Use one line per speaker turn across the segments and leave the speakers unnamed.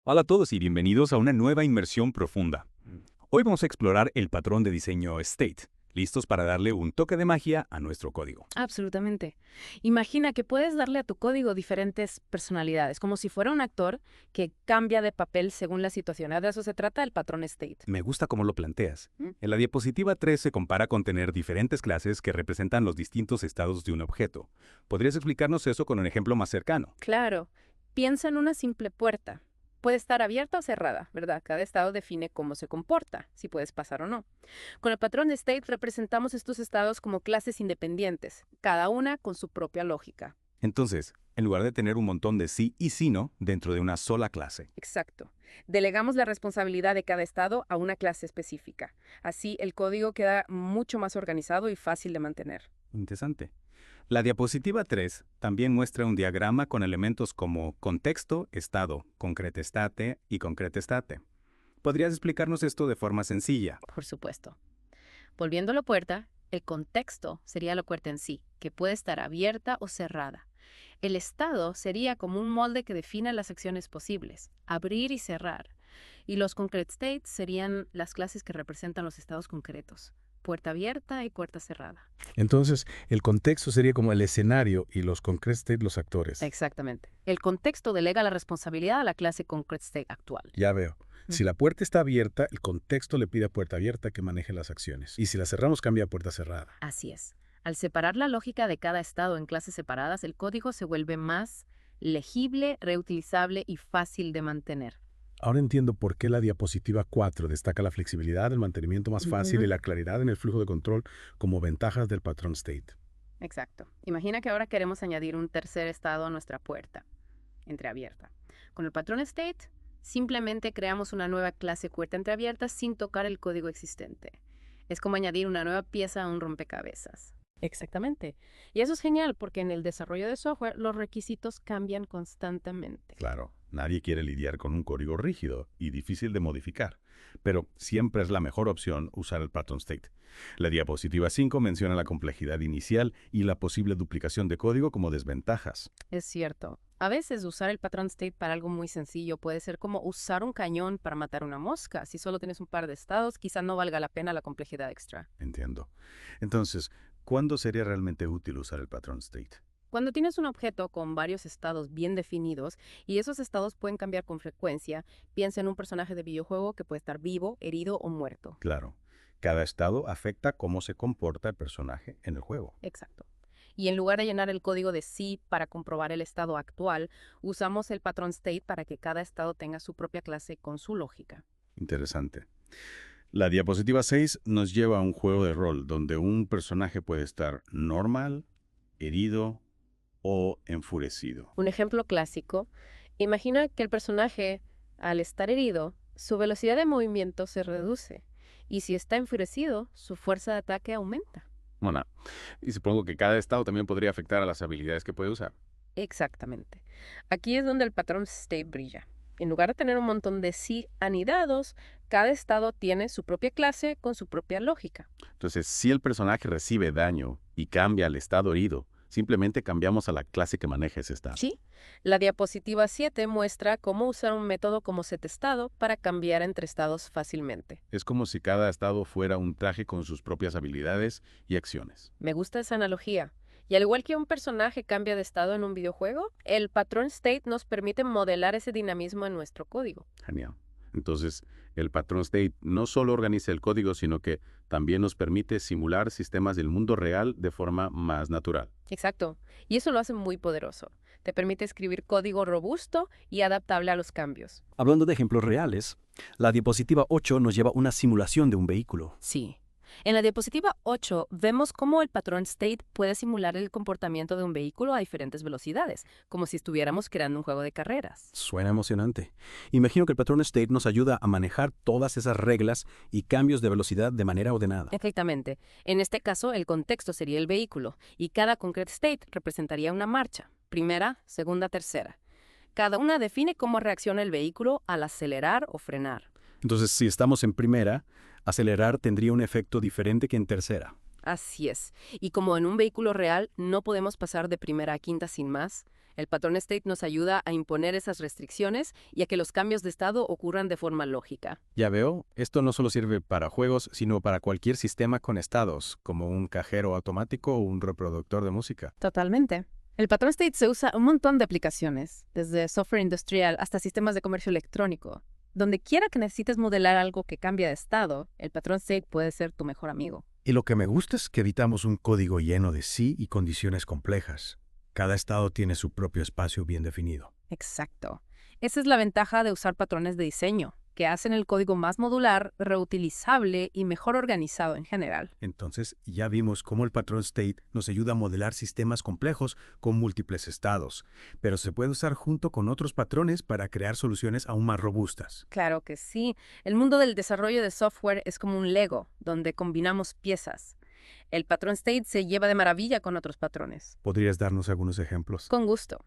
Hola a todos y bienvenidos a una nueva inmersión profunda. Hoy vamos a explorar el patrón de diseño State, listos para darle un toque de magia a nuestro código.
Absolutamente. Imagina que puedes darle a tu código diferentes personalidades, como si fuera un actor que cambia de papel según la situación. De eso se trata el patrón State.
Me gusta cómo lo planteas.
¿Mm?
En la diapositiva 3 se compara con tener diferentes clases que representan los distintos estados de un objeto. ¿Podrías explicarnos eso con un ejemplo más cercano?
Claro, piensa en una simple puerta. Puede estar abierta o cerrada, ¿verdad? Cada estado define cómo se comporta, si puedes pasar o no. Con el patrón State representamos estos estados como clases independientes, cada una con su propia lógica.
Entonces, en lugar de tener un montón de sí y sí no dentro de una sola clase.
Exacto. Delegamos la responsabilidad de cada estado a una clase específica. Así, el código queda mucho más organizado y fácil de mantener.
Interesante. La diapositiva 3 también muestra un diagrama con elementos como contexto, estado, concretestate y concretestate. ¿Podrías explicarnos esto de forma sencilla?
Por supuesto. Volviendo a la puerta, el contexto sería la puerta en sí, que puede estar abierta o cerrada. El estado sería como un molde que define las acciones posibles, abrir y cerrar. Y los concrete states serían las clases que representan los estados concretos, puerta abierta y puerta cerrada.
Entonces, el contexto sería como el escenario y los concrete state los actores.
Exactamente. El contexto delega la responsabilidad a la clase concrete state actual.
Ya veo. Si la puerta está abierta, el contexto le pide a puerta abierta que maneje las acciones. Y si la cerramos, cambia a puerta cerrada.
Así es. Al separar la lógica de cada estado en clases separadas, el código se vuelve más legible, reutilizable y fácil de mantener.
Ahora entiendo por qué la diapositiva 4 destaca la flexibilidad, el mantenimiento más fácil y
Ujú.
la claridad en el flujo de control como ventajas del patrón state.
Exacto. Imagina que ahora queremos añadir un tercer estado a nuestra puerta, entreabierta. Con el patrón state, simplemente creamos una nueva clase puerta entreabierta sin tocar el código existente. Es como añadir una nueva pieza a un rompecabezas. Exactamente. Y eso es genial porque en el desarrollo de software los requisitos cambian constantemente.
Claro, nadie quiere lidiar con un código rígido y difícil de modificar, pero siempre es la mejor opción usar el pattern state. La diapositiva 5 menciona la complejidad inicial y la posible duplicación de código como desventajas.
Es cierto. A veces usar el patrón state para algo muy sencillo puede ser como usar un cañón para matar una mosca. Si solo tienes un par de estados, quizá no valga la pena la complejidad extra.
Entiendo. Entonces, ¿cuándo sería realmente útil usar el pattern state?
Cuando tienes un objeto con varios estados bien definidos y esos estados pueden cambiar con frecuencia, piensa en un personaje de videojuego que puede estar vivo, herido o muerto.
Claro, cada estado afecta cómo se comporta el personaje en el juego.
Exacto. Y en lugar de llenar el código de sí para comprobar el estado actual, usamos el patrón state para que cada estado tenga su propia clase con su lógica.
Interesante. La diapositiva 6 nos lleva a un juego de rol donde un personaje puede estar normal, herido o enfurecido.
Un ejemplo clásico, imagina que el personaje, al estar herido, su velocidad de movimiento se reduce y si está enfurecido, su fuerza de ataque aumenta.
Bueno, y supongo que cada estado también podría afectar a las habilidades que puede usar.
Exactamente. Aquí es donde el patrón state brilla. En lugar de tener un montón de sí anidados, cada estado tiene su propia clase con su propia lógica.
Entonces, si el personaje recibe daño y cambia al estado herido, simplemente cambiamos a la clase que maneja ese estado.
¿Sí? La diapositiva 7 muestra cómo usar un método como setestado para cambiar entre estados fácilmente.
Es como si cada estado fuera un traje con sus propias habilidades y acciones.
Me gusta esa analogía. Y al igual que un personaje cambia de estado en un videojuego, el patrón state nos permite modelar ese dinamismo en nuestro código.
Genial. Entonces, el patrón state no solo organiza el código, sino que también nos permite simular sistemas del mundo real de forma más natural.
Exacto. Y eso lo hace muy poderoso. Te permite escribir código robusto y adaptable a los cambios.
Hablando de ejemplos reales, la diapositiva 8 nos lleva a una simulación de un vehículo.
Sí. En la diapositiva 8 vemos cómo el patrón state puede simular el comportamiento de un vehículo a diferentes velocidades, como si estuviéramos creando un juego de carreras.
Suena emocionante. Imagino que el patrón state nos ayuda a manejar todas esas reglas y cambios de velocidad de manera ordenada.
Exactamente. En este caso, el contexto sería el vehículo y cada concrete state representaría una marcha, primera, segunda, tercera. Cada una define cómo reacciona el vehículo al acelerar o frenar.
Entonces, si estamos en primera, acelerar tendría un efecto diferente que en tercera.
Así es. Y como en un vehículo real no podemos pasar de primera a quinta sin más, el patrón state nos ayuda a imponer esas restricciones y a que los cambios de estado ocurran de forma lógica.
Ya veo, esto no solo sirve para juegos, sino para cualquier sistema con estados, como un cajero automático o un reproductor de música.
Totalmente. El patrón state se usa en un montón de aplicaciones, desde software industrial hasta sistemas de comercio electrónico. Donde quiera que necesites modelar algo que cambia de estado, el patrón state puede ser tu mejor amigo.
Y lo que me gusta es que evitamos un código lleno de sí y condiciones complejas. Cada estado tiene su propio espacio bien definido.
Exacto. Esa es la ventaja de usar patrones de diseño, que hacen el código más modular, reutilizable y mejor organizado en general.
Entonces, ya vimos cómo el patrón state nos ayuda a modelar sistemas complejos con múltiples estados, pero se puede usar junto con otros patrones para crear soluciones aún más robustas.
Claro que sí. El mundo del desarrollo de software es como un Lego, donde combinamos piezas. El patrón state se lleva de maravilla con otros patrones.
¿Podrías darnos algunos ejemplos?
Con gusto.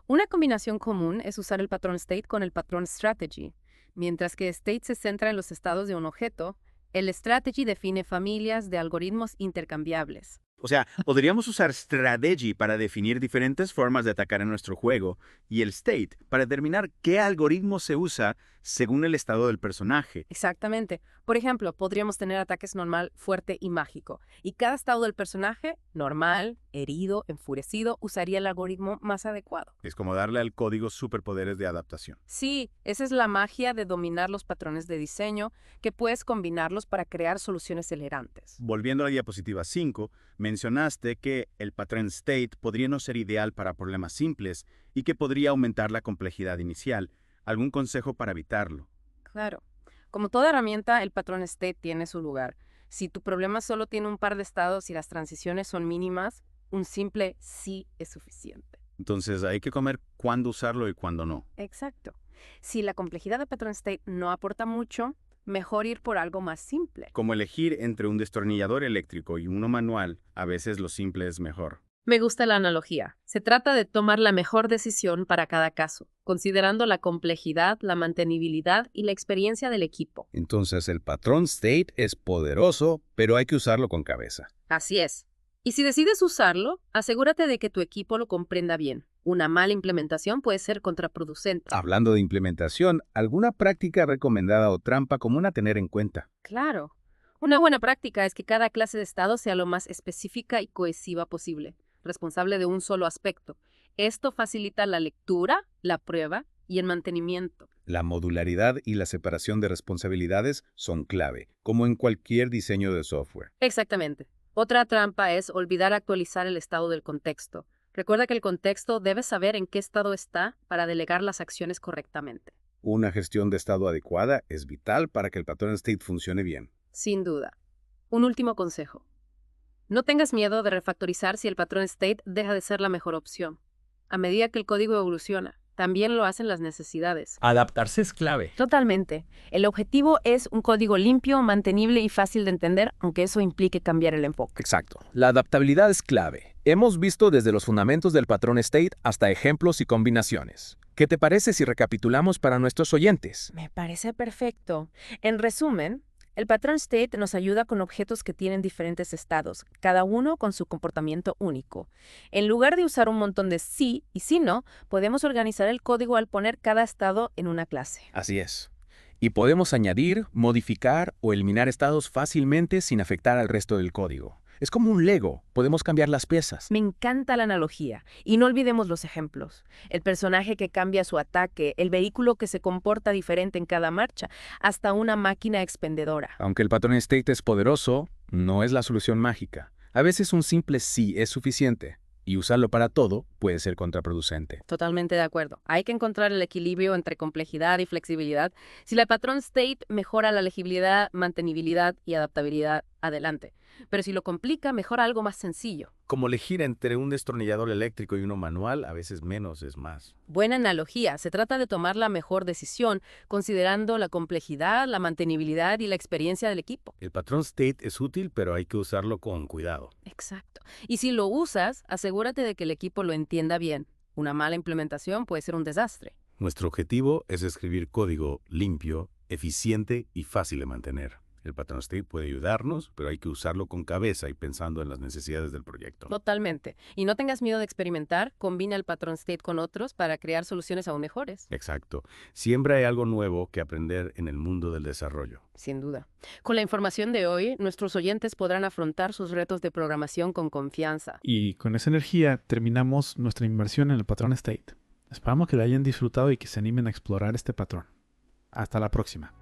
Una combinación común es usar el patrón state con el patrón strategy. Mientras que state se centra en los estados de un objeto, el strategy define familias de algoritmos intercambiables.
O sea, podríamos usar strategy para definir diferentes formas de atacar en nuestro juego y el state para determinar qué algoritmo se usa según el estado del personaje.
Exactamente. Por ejemplo, podríamos tener ataques normal, fuerte y mágico. Y cada estado del personaje, normal, herido, enfurecido, usaría el algoritmo más adecuado.
Es como darle al código superpoderes de adaptación.
Sí, esa es la magia de dominar los patrones de diseño, que puedes combinarlos para crear soluciones elegantes.
Volviendo a la diapositiva 5, mencionaste que el patrón state podría no ser ideal para problemas simples y que podría aumentar la complejidad inicial. ¿Algún consejo para evitarlo?
Claro. Como toda herramienta, el patrón state tiene su lugar. Si tu problema solo tiene un par de estados y las transiciones son mínimas, un simple sí es suficiente.
Entonces hay que comer cuándo usarlo y cuándo no.
Exacto. Si la complejidad de patrón state no aporta mucho, mejor ir por algo más simple.
Como elegir entre un destornillador eléctrico y uno manual, a veces lo simple es mejor.
Me gusta la analogía. Se trata de tomar la mejor decisión para cada caso, considerando la complejidad, la mantenibilidad y la experiencia del equipo.
Entonces el patrón state es poderoso, pero hay que usarlo con cabeza.
Así es. Y si decides usarlo, asegúrate de que tu equipo lo comprenda bien. Una mala implementación puede ser contraproducente.
Hablando de implementación, ¿alguna práctica recomendada o trampa común a tener en cuenta?
Claro. Una buena práctica es que cada clase de estado sea lo más específica y cohesiva posible, responsable de un solo aspecto. Esto facilita la lectura, la prueba y el mantenimiento.
La modularidad y la separación de responsabilidades son clave, como en cualquier diseño de software.
Exactamente. Otra trampa es olvidar actualizar el estado del contexto. Recuerda que el contexto debe saber en qué estado está para delegar las acciones correctamente.
Una gestión de estado adecuada es vital para que el patrón state funcione bien.
Sin duda. Un último consejo. No tengas miedo de refactorizar si el patrón state deja de ser la mejor opción. A medida que el código evoluciona, también lo hacen las necesidades.
Adaptarse es clave.
Totalmente. El objetivo es un código limpio, mantenible y fácil de entender, aunque eso implique cambiar el enfoque.
Exacto. La adaptabilidad es clave. Hemos visto desde los fundamentos del patrón state hasta ejemplos y combinaciones. ¿Qué te parece si recapitulamos para nuestros oyentes?
Me parece perfecto. En resumen, el patrón state nos ayuda con objetos que tienen diferentes estados, cada uno con su comportamiento único. En lugar de usar un montón de sí y sí no, podemos organizar el código al poner cada estado en una clase.
Así es. Y podemos añadir, modificar o eliminar estados fácilmente sin afectar al resto del código. Es como un Lego, podemos cambiar las piezas.
Me encanta la analogía. Y no olvidemos los ejemplos. El personaje que cambia su ataque, el vehículo que se comporta diferente en cada marcha, hasta una máquina expendedora.
Aunque el patrón state es poderoso, no es la solución mágica. A veces un simple sí es suficiente, y usarlo para todo puede ser contraproducente.
Totalmente de acuerdo. Hay que encontrar el equilibrio entre complejidad y flexibilidad. Si el patrón state mejora la legibilidad, mantenibilidad y adaptabilidad, adelante. Pero si lo complica, mejora algo más sencillo.
Como elegir entre un destornillador eléctrico y uno manual, a veces menos es más.
Buena analogía. Se trata de tomar la mejor decisión, considerando la complejidad, la mantenibilidad y la experiencia del equipo.
El patrón state es útil, pero hay que usarlo con cuidado.
Exacto. Y si lo usas, asegúrate de que el equipo lo entienda bien. Una mala implementación puede ser un desastre.
Nuestro objetivo es escribir código limpio, eficiente y fácil de mantener. El patrón state puede ayudarnos, pero hay que usarlo con cabeza y pensando en las necesidades del proyecto.
Totalmente. Y no tengas miedo de experimentar, combina el patrón state con otros para crear soluciones aún mejores.
Exacto. Siempre hay algo nuevo que aprender en el mundo del desarrollo.
Sin duda. Con la información de hoy, nuestros oyentes podrán afrontar sus retos de programación con confianza.
Y con esa energía terminamos nuestra inversión en el patrón state. Esperamos que lo hayan disfrutado y que se animen a explorar este patrón. Hasta la próxima.